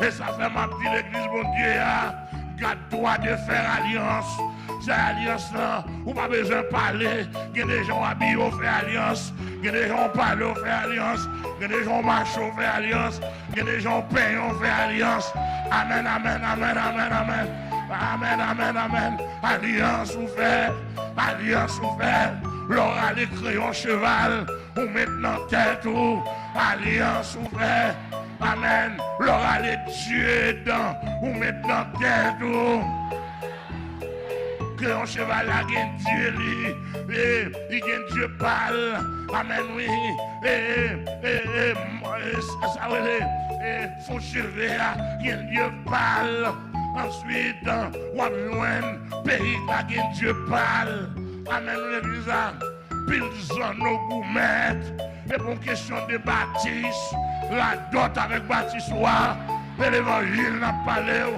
Et ça fait ma petite l'église, mon Dieu, garde-toi de faire alliance. C'est alliance là, ou pas besoin de parler. Il y a des gens habillés au fait alliance. Il y a des gens parlent au fait alliance. Il y a des gens marchent au fait alliance. Il y a des gens payent au fait alliance. Amen, amen, amen, amen, amen. Amen, amen, amen. Alliance ouverte. Alliance ouverte. L'aura les crayons cheval. Ou maintenant tête ou. Alliance ouverte. Amen. L'aura les dieux dedans. Ou maintenant tête ou. Que un cheval a un Dieu li, il a un Dieu pâle, amen oui, ça va aller, faut chever, il y a un Dieu pâle, ensuite, on va loin, pays a un Dieu pâle, amen l'église, pile zone au gourmet, et pour question de baptiste, la dot avec baptiste, et l'évangile n'a pas l'air,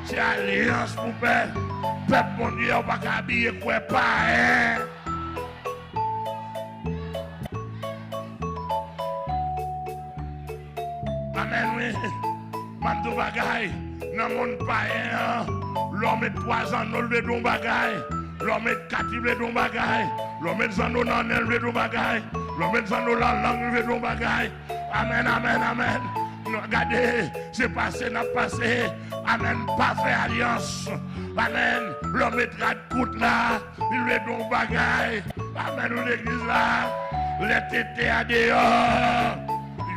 c'est alliance pour père. Peuple mon Dieu, on va pas habiller quoi pas, hein? Amen, oui. Mandou bagay, dans le monde païen, l'homme est 3 ans, nous levé don bagay. L'homme est 4 ans, levé don bagay. L'homme est 100 ans, dans levé don bagay. L'homme est 100 ans, dans langue, levé don bagay. Amen, amen, amen. Regardez, c'est passé, n'a passé. Amen, pas fait alliance. Amen, l'homme est de coûte là, il est donc bagaille. Amen, l'église là, les tétés à dehors,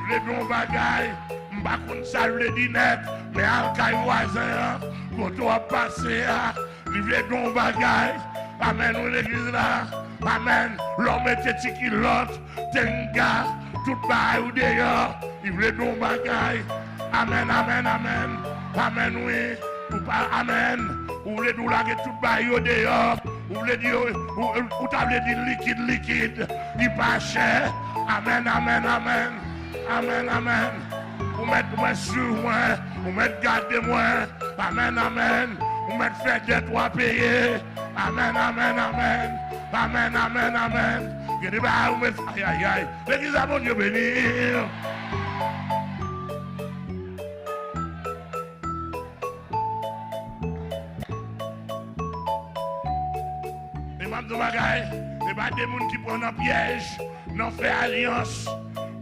il est donc bagaille. M'ba kon ça le dit net, mais al kay voisin, quand on a passé, il est donc bagaille. Amen, l'église là, amen, l'homme est tikilote, tenga, tout bagaille ou dehors, il est donc bagaille. Amen, amen, amen, amen, oui, ou pas, amen. Ou voulez nous laguer tout bail dehors, ou voulez dire, ou t'avez dit liquide, il pas cher. Amen, amen, amen, amen, amen. Ou mettre moi sur moi, ou mettre garder moi, amen, amen. Ou mettre faire des toi payer, amen, amen, amen, amen, amen, amen. Il dit bah, ou mettre, aïe, aïe, aïe, l'église a mon Dieu béni. Et pas des gens qui prennent un piège, n'ont fait alliance.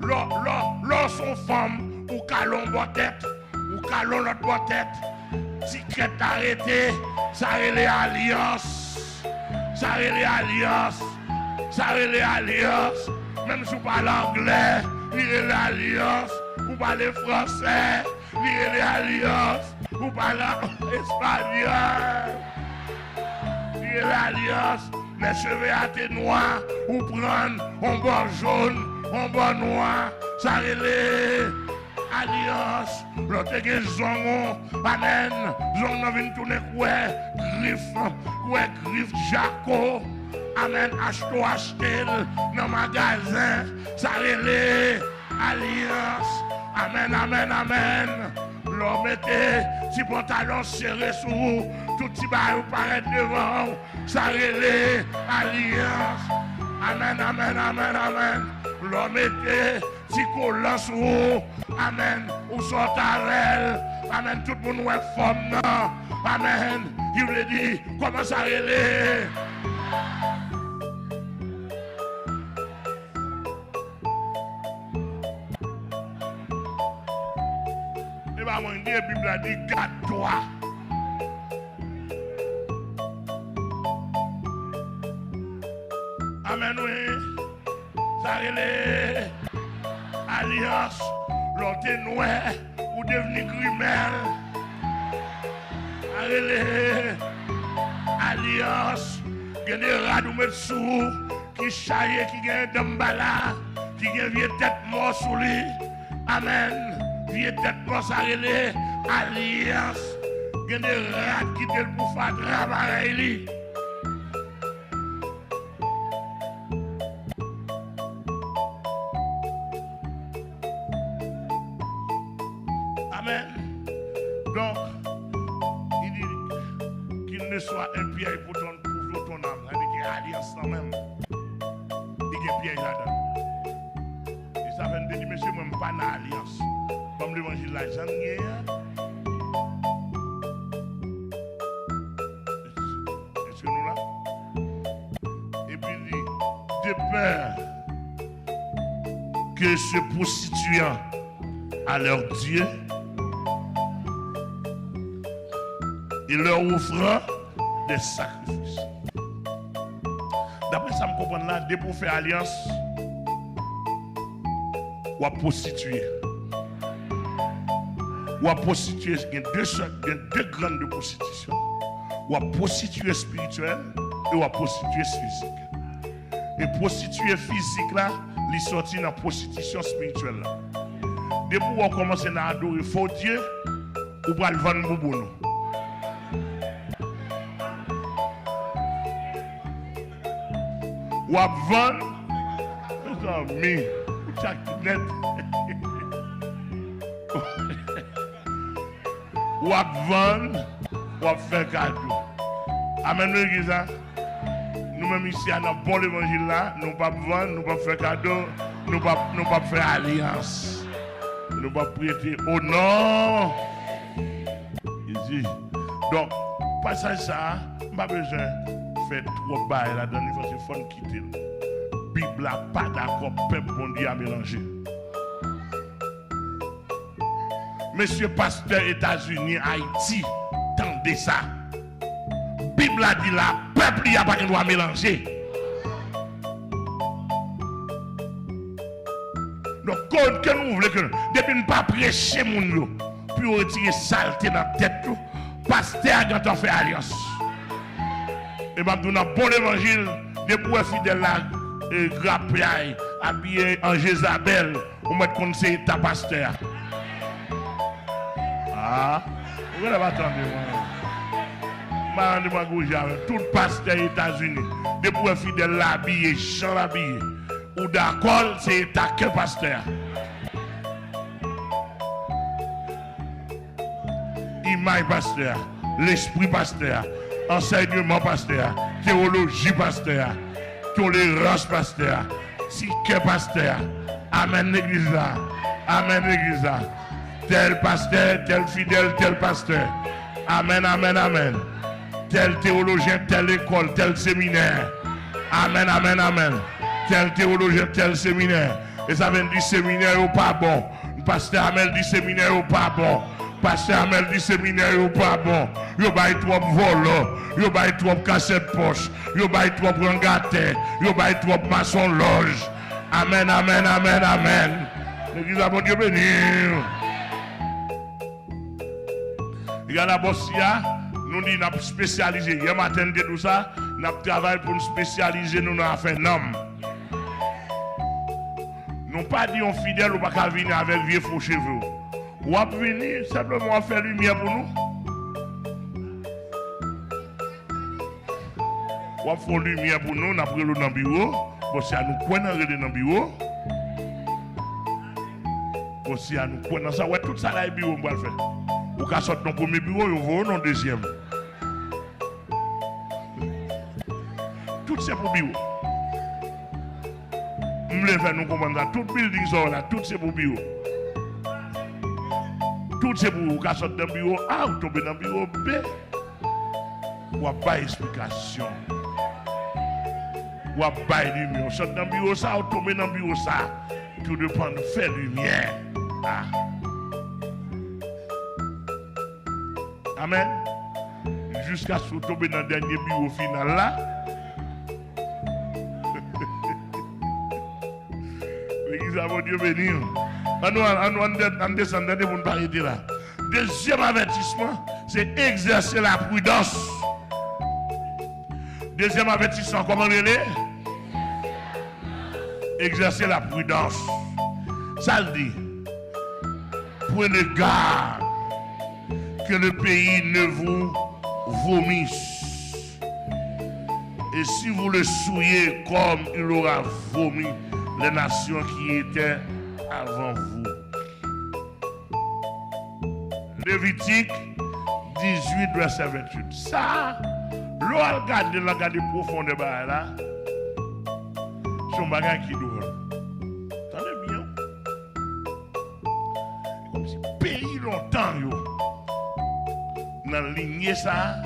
L'on sont femmes, ou calon boit tête, ou calon l'autre boit tête. Si crête arrêté, ça est les alliances. Ça est les alliances. Ça est les alliances. Même si vous parlez anglais, lire les alliances. Vous parlez français, lire les alliances. Vous parlez espagnol. L'alliance, les cheveux à tes noirs, ou prendre un bon jaune, un bon noir, ça relève alliance, l'autre qui est zongon, amen, zongon vient tourner quoi, griffe, jaco, amen, acheter dans le magasin, ça relève alliance, amen, amen, amen. L'homme était si pantalon serré sous vous, tout petit bail paraît devant, ça relève alliance. Amen, amen, amen, amen. L'homme était si collant sous vous, amen, ou sort à elle, amen, tout le monde est femme, non, amen. Il lui dit, comment ça relève? La Bible a dit garde-toi. Amen, oui. Ça relève alliance, l'autre noir ou devenir grimel. Ça relève alliance, il y a des rats ou sous qui chaillent, qui gagnent d'emballa, qui gagnent vieux tête mort sous lui. Amen. Vieux tête mort, ça relève alliance. Il y a des rats qui te pour faire travailler. Amen. Donc, il dit qu'il ne soit un piège pour ton âme. Il dit qu'il y a alliance quand même. Il y a un piège là-dedans. Et ça fait dire, monsieur, moi, je ne suis pas dans l'alliance. Comme l'évangile là, j'en ai. peur que se prostituant à leur Dieu et leur offrant des sacrifices. D'après ça, je comprends là, dès pour faire alliance, ou à prostituer. Ou à prostituer, il y a deux grandes de prostitution. Ou à prostituer spirituelle et ou à prostituer physique. Et prostituer physique là, il sortit dans la prostitution spirituelle là. Dès pour on commence à adorer faux Dieu, ou pour le vendre boubou. Ou à vendre, mais net. Ou à vendre, ou à faire cadeau. Amen, l'église. Nous-mêmes ici, à notre bon évangile là, nous ne pouvons pas vendre, nous ne pouvons pas faire cadeau, nous ne pouvons pas faire alliance. Nous ne pouvons pas prêter au nom. Il dit, donc, passage ça, je n'ai pas besoin de faire trop bail là-dedans, il faut quitter. La Bible n'a pas d'accord, peuple bon Dieu à mélanger. Monsieur pasteur États-Unis, Haïti, tendez ça. Bible a dit là, peuple n'y a pas qu'un doit mélanger. Donc, quand nous voulons que depuis ne pas prêcher mon nous, puis retirer saleté dans la tête, pasteur a fait alliance. Et bien, nous avons bon évangile, des bouets fidèles là, grappiaille, habillé en Jézabel, ou mettre conseiller ta pasteur. Ah, vous allez attendre, tout pasteur des États-Unis, des bouets fidèles là, habillé, Jean habillé, ou d'accord, c'est ta que pasteur. Image pasteur, l'esprit pasteur, enseignement pasteur, théologie pasteur, tolérance pasteur, si que pasteur. Amen l'église là. Amen l'église là. Tel pasteur, tel fidèle, tel pasteur. Amen, amen, amen. Tel théologien, telle école, tel séminaire. Amen, amen, amen. Tel théologien, tel séminaire. Et ça vient du séminaire ou pas bon. Pasteur Amel dit séminaire ou pas bon. Pasteur Amel dit séminaire ou pas bon. Yo bay trop vol, yo bay trop cassette poche, yo bay trop rangaté, yo bay trop maçon loge. Amen, amen, amen, amen. L'église a bon Dieu béni. Regarde la bossia, nous dit nous spécialisé. Hier matin de tout ça, nous travaillons pour nous spécialiser nous dans affaire homme. Nous pas dit on fidèle ou pas venir avec vieux faux cheveux. Ou va venir simplement faire lumière pour nous. Ou va faire lumière pour nous, nous avons pris dans le bureau. Bossia nous prenons dans le bureau. Bossia nous prenons ça. Ouais, tout ça là, le bureau, on va le faire. Ou qu'à sortir dans le premier bureau, on va dans le deuxième. Tout c'est pour le bureau. Nous devons nous comprendre ça. Tout building sont là, tout c'est pour le bureau. Tout c'est pour vous qu'à sortir dans le bureau A ou tomber dans le bureau B. Ou pas explication. Ou pas lumière. Sortir dans le bureau ça ou tomber dans le bureau ça. Tout dépend de faire lumière. Ah. Amen. Jusqu'à ce que tomber dans le dernier bureau final là. L'église a Dieu béni. On descend pour ne pas arrêter là. Deuxième avertissement, c'est exercer la prudence. Deuxième avertissement, comment il est? Exercer la prudence. Ça le dit. Prenez garde que le pays ne vous vomisse. Et si vous le souillez comme il aura vomi les nations qui étaient avant vous. Lévitique 18, verset 28. Ça, l'on regarde la garde profonde de là. C'est un bagage qui doit. Attendez bien. Comme si pays longtemps, yo. Dans la lignée ça.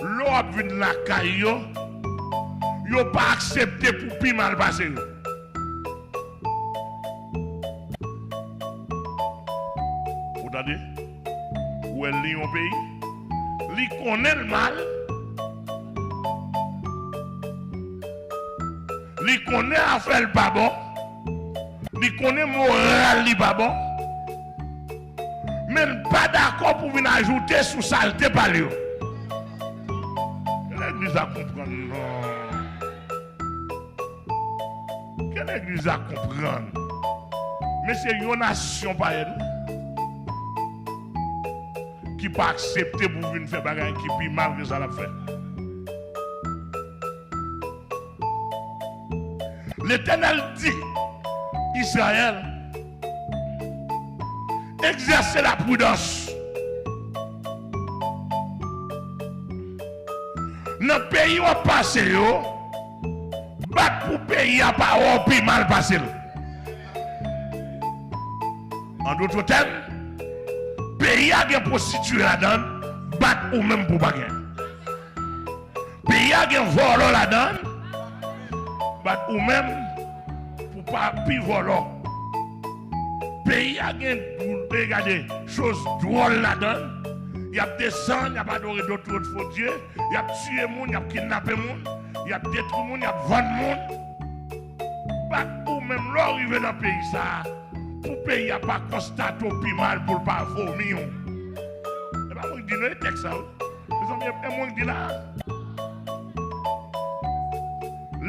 L'on a vu la caillou. Yo pas accepté pour plus mal passer. Vous entendez? Où est le pays? Il connaît le mal. Il connaît à faire le pas bon. Il connaît moral li pas bon. Mais il pas d'accord pour venir ajouter sous saleté par lui. L'église a comprendre. Quelle église a comprendre? Mais c'est une nation par elle qui pas accepter pour venir faire bagarre qui plus mal que ça l'a fait. L'Éternel dit, Israël, exercez la prudence. Dans le pays où on passe, battre pour pays à pas au plus mal passé. En d'autres termes, pays a des prostituées là-dedans, battre ou même pour pas gagner. Pays a des voleurs là-dedans, battre ou même pour pas plus voler. Pays a des choses drôles là-dedans. Il y a des sangs, il y a pas d'autres faux dieux, il y a tué les gens, il y a kidnappé les gens, il y a détruit les gens, il y a vendu les gens. Battre ou même l'arrivée dans le pays ça. Pour le pays n'a pas constaté au plus mal pour ne pas vomir. C'est pas moi qui dis le texte. Les amis, c'est moi qui dis là.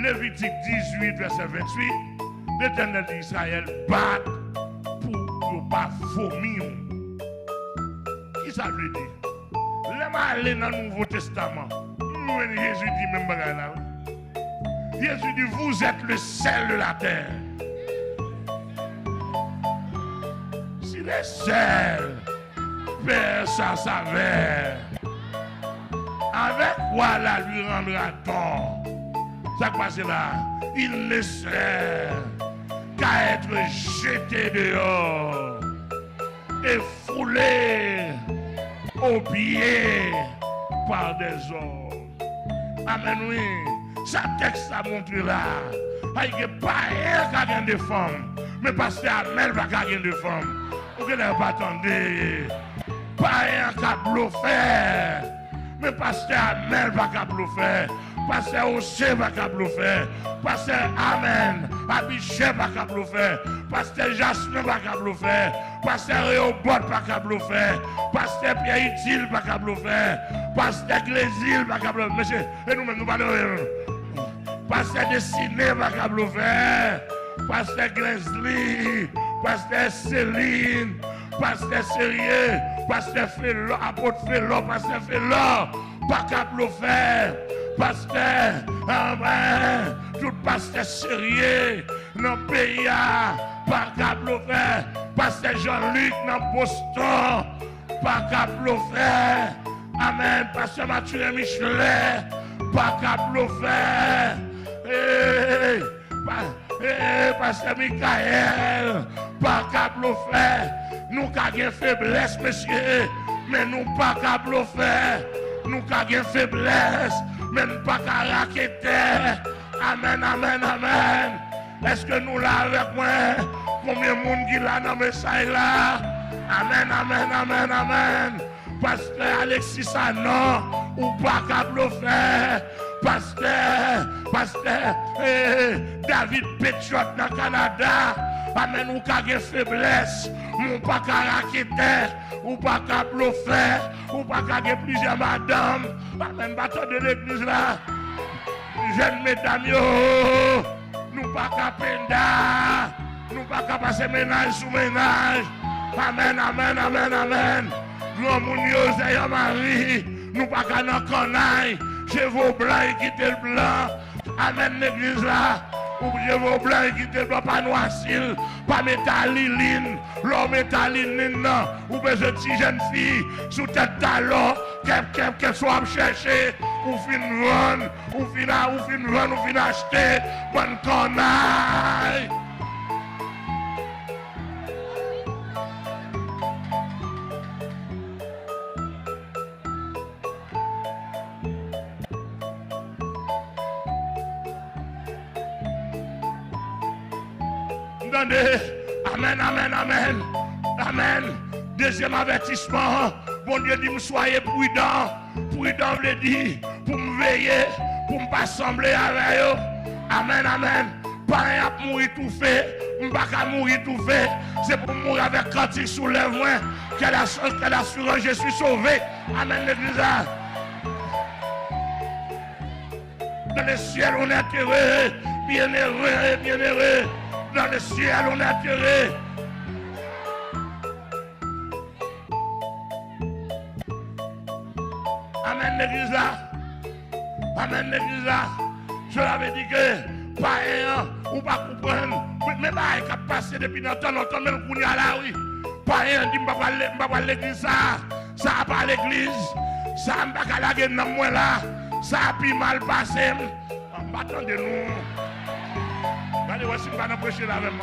Lévitique 18, verset 28. L'Éternel d'Israël bat pour ne pas vomir. Qui ça veut dire? Là, aller dans le Nouveau Testament. Jésus dit même là. Jésus dit, vous êtes le sel de la terre. Le sel perd sa saveur. Avec quoi la lui rendra-t-on? Ça qui passe là, il ne sert qu'à être jeté dehors et foulé aux pieds par des hommes. Amen, oui. Ça texte a montré là. Il n'y a pas un qui a des femmes, mais parce que Amel va gagner des femmes. Vous ne pas attendre. Pas un câble faire. Mais pasteur Amel va câble faire. Pasteur Osé va câble faire. Pasteur Amen. Abiché va câble faire. Pasteur Jasmin va câble faire. Pasteur Réobot va câble faire. Pasteur Pierre Itil va câble faire. Pasteur Glésil va câble faire. Monsieur, et nous-mêmes nous parlons. Pasteur Dessiné va câble faire. Pasteur Glésil. Pasteur Céline, Pasteur Sérieux, Pasteur Félo, apôtre Félo, Pasteur Félo, pas capable faire, Pasteur, tout Pasteur Sérieux, dans le pays, pas capable faire, Pasteur Jean-Luc dans Boston, pas capable faire, Amen, Pasteur Mathieu Michelet, pas capable faire, Pasteur Michael, pas capable faire. Nous avons faiblesse, monsieur, mais nous pas capable faire. Nous avons faiblesse, mais nous pas capable raqueter. Amen, amen, amen. Est-ce que nous là avec moi? Combien de monde qui là dans le message là? Amen, amen, amen, amen. Pasteur Alexis Sanon, ou pas capable faire. Pasteur David Pétiot dans le Canada. Amen, ou pas faiblesse, ou pas raqueter, ou pas faire, ou pas plusieurs madames. Amen, bâton de l'église là. Jeunes mesdames, nous pas penda, nous pas passer ménage sous ménage. Amen, amen, amen, amen. Grand mounio, c'est Marie, nous pas qu'à canaille. Chevaux blancs et quitter le blanc. Amen l'église là. Oubliez vos blancs et quitter le blanc. Pas noircil. Pas métalliline. L'homme métalliline non. Ou besoin de petite jeune fille. Sous tête talon. Qu'elle soit chercher. Ou fin vendre. Ou fin vendre. Ou fin acheter. Bonne canaille. Attendez. Amen, amen, amen. Amen. Deuxième avertissement. Bon Dieu dit, soyez prudents. Prudent veut dire pour me veiller, pour ne pas sembler avec eux. Amen, amen. Pas un mourir tout fait. Je ne vais pas mourir tout fait. C'est pour mourir avec cantique sous les mains. Quelle assurance, je suis sauvé. Amen, l'église. Dans le ciel, on est heureux. Bien heureux, bien heureux. Dans le ciel, on est heureux. Amen, l'église là. Amen, l'église là. Je l'avais dit que, pas un, ou pas comprendre. Mais pas un qui a passé depuis longtemps, même qu'on y a là, oui. Pas un, dit, je ne vais pas l'église ça. Ça n'a pas l'église. Ça n'a pas la gueule dans moi là. Ça a pu mal passé. Attendez-nous. Regardez, voici, je vais prêcher là même.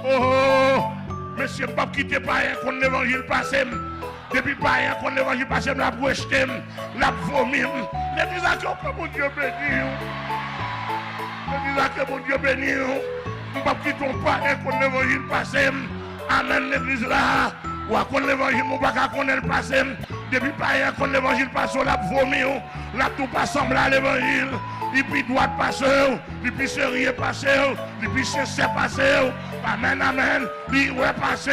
Oh, monsieur, je ne vais pas quitter pas un qu'on l'évangile passé. Depuis pas un qu'on l'évangile passé, je l'ai rejeté, je l'ai vomi. L'église a que mon Dieu béni. L'église a que mon Dieu béni. Je ne vais pas quitter pas un qu'on l'évangile passé. Amen, l'église là. Ou à qu'on l'évangile, je ne vais pas qu'on le passé. Depuis pas un qu'on l'évangile passé, je l'ai vomi. Je l'ai tout pas semblé à l'évangile. Et puis droit passer, et puis sérieux passer, et puis sincère passer. Amen, amen. Il va passer,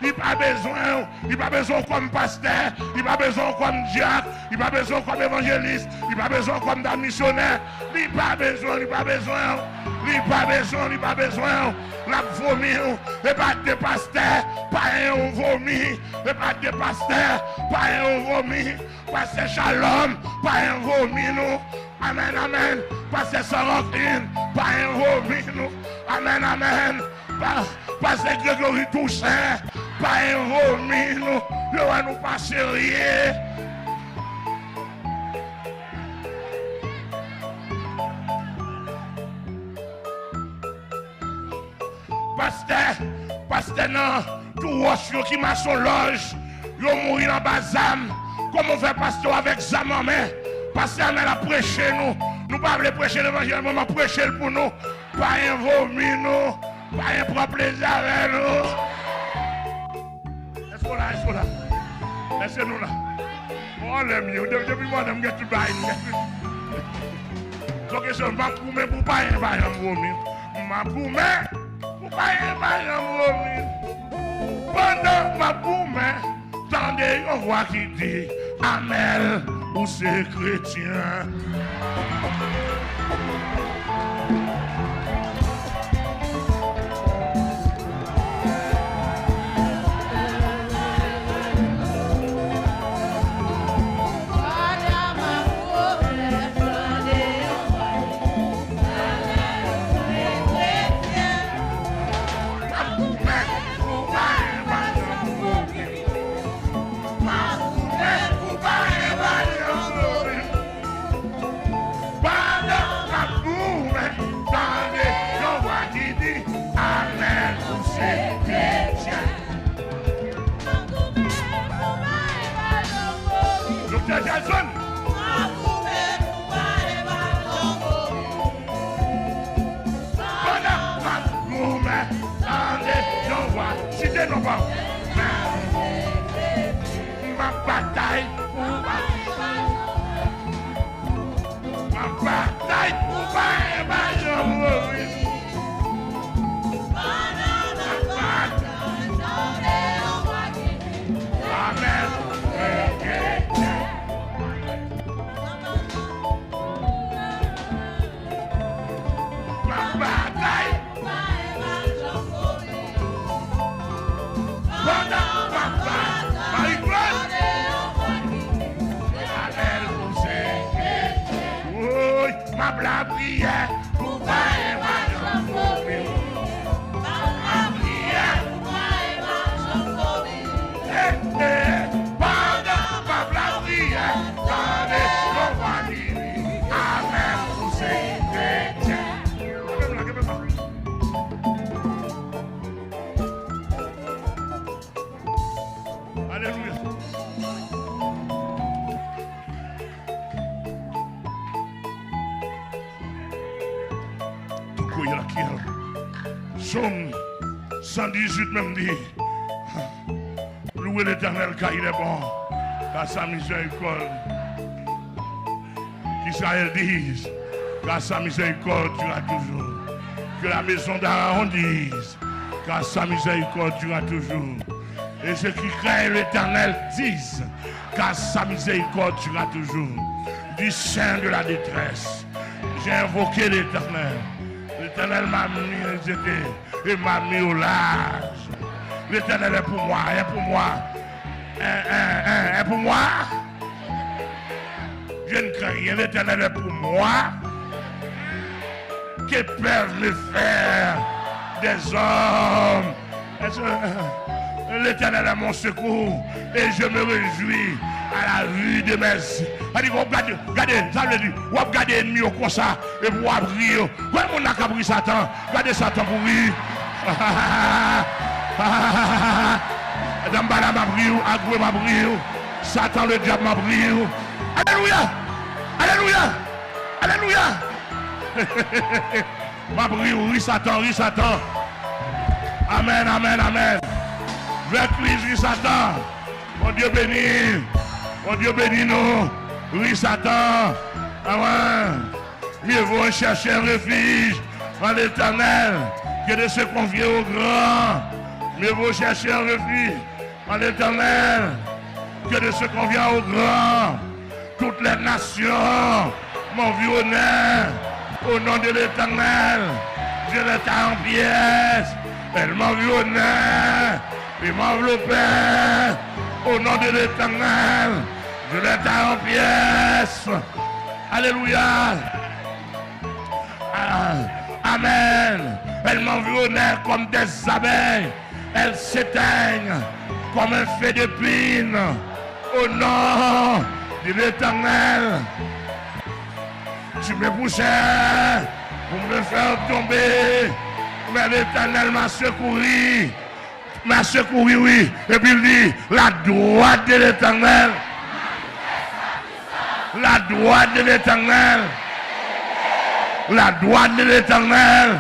il n'a pas besoin comme pasteur, il n'a pas besoin comme diacre, il n'a pas besoin comme évangéliste, il n'a pas besoin comme missionnaire, il n'a pas besoin, il n'a pas besoin, il n'a pas besoin, il n'a pas besoin. La vomi, et pas de pasteur, pas un vomi, et pas de pasteur, pas un vomi, pasteur Shalom, pas un vomi, nous. Amen, amen. Pasteur Sorokine, pas un vomi, nous. Amen, amen. Pasteur Grégory Toussaint, pas un vomi, nous. Le va nous passer rien. Pasteur, non, tout roche qui m'a son loge, yo mourir dans bazam. Comment faire pasteur avec zam en main? Pasteur, on a prêché nous. Nous pas voulons prêcher l'évangile, mais on prêcher pour nous. Pas un vomi, nous. Pas un propre plaisir avec nous. Est-ce qu'on là? Est-ce qu'on là? Est-ce que nous là? Oh, les mieux. Depuis moi, je me get to buy. Donc, je m'a promis pour pas un vomi. M'a promis. Pendant ma boumée, tendez une voix qui dit Amen ou c'est chrétien. Jason. Ma bataille pour la prière pour pas évaluer. La prière pour pas évaluer. Pendant la prière, tendez nos familles. Amen pour ces chrétiens. Somme 118 même dit, louez l'Éternel car il est bon, car sa miséricorde, qu'Israël dise, car sa miséricorde durera toujours. Que la maison d'Aaron dise, car sa miséricorde durera toujours. Et ceux qui craignent l'Éternel disent, car sa miséricorde durera toujours. Du sein de la détresse, j'ai invoqué l'Éternel. L'Éternel m'a mis et m'a mis au large. L'Éternel est pour moi, est pour moi. Est pour moi. Je ne crains rien, l'Éternel est pour moi. Que peuvent me faire des hommes? L'Éternel est mon secours et je me réjouis à la vue de mes... Regardez, ça veut dire, vous regardez l'ennemi comme ça et vous rire. Ouais, mon a pris Satan. Regardez Satan pour rire. Dambala m'a pris, Agoué m'a pris, Satan le diable m'a pris. Alléluia! Alléluia! Alléluia! M'a pris, oui Satan, oui Satan. Amen, amen, amen. Vers Christ, oui Satan. Mon Dieu béni. Mon Dieu bénis nous. Oui, Satan. Amen. Mieux vaut chercher un refuge en l'Éternel que de se confier au grand. Mieux vaut chercher un refuge en l'Éternel que de se confier au grand. Toutes les nations m'environnaient au nom de l'Éternel. Je les taille en pièces. Elles m'environnaient et m'enveloppaient. Au nom de l'Éternel, je les taille en pièces. Alléluia. Amen. Elles m'environnaient comme des abeilles. Elles s'éteignent comme un feu de pine. Au nom de l'Éternel, tu me poussais pour me faire tomber. Mais l'Éternel m'a secouru. M'a secouru, oui. Et puis il dit, la droite de l'Éternel. La droite de l'Éternel. La droite de l'Éternel